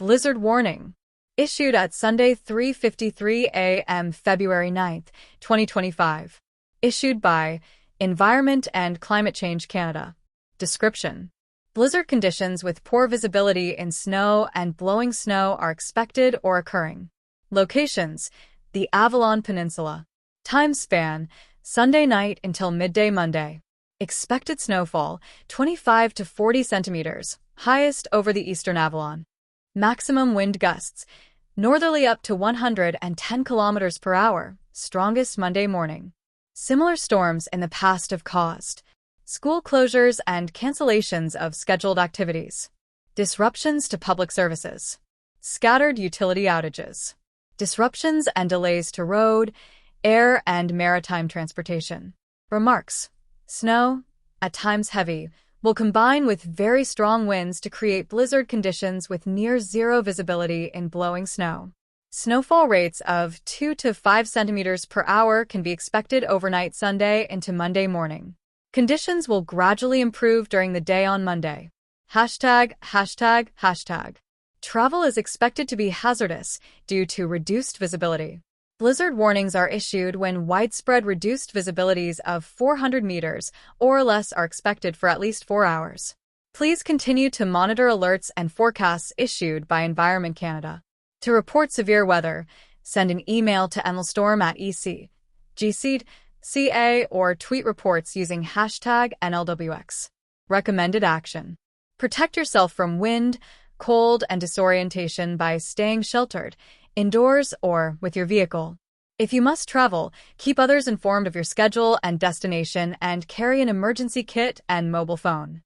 Blizzard warning. Issued at Sunday 3:53 a.m. February 9, 2025. Issued by Environment and Climate Change Canada. Description. Blizzard conditions with poor visibility in snow and blowing snow are expected or occurring. Locations: the Avalon Peninsula. Time span: Sunday night until midday Monday. Expected snowfall: 25 to 40 centimeters, highest over the eastern Avalon. Maximum wind gusts: northerly up to 110 kilometers per hour, strongest Monday morning. Similar storms in the past have caused school closures and cancellations of scheduled activities, disruptions to public services, scattered utility outages, disruptions and delays to road, air, and maritime transportation. Remarks: snow, at times heavy, will combine with very strong winds to create blizzard conditions with near-zero visibility in blowing snow. Snowfall rates of 2 to 5 centimeters per hour can be expected overnight Sunday into Monday morning. Conditions will gradually improve during the day on Monday. ####. Travel is expected to be hazardous due to reduced visibility. Blizzard warnings are issued when widespread reduced visibilities of 400 meters or less are expected for at least 4 hours. Please continue to monitor alerts and forecasts issued by Environment Canada. To report severe weather, send an email to nlstorm@ec.gc.ca or tweet reports using #NLWX. Recommended action. Protect yourself from wind, cold, and disorientation by staying sheltered, indoors or with your vehicle. If you must travel, keep others informed of your schedule and destination and carry an emergency kit and mobile phone.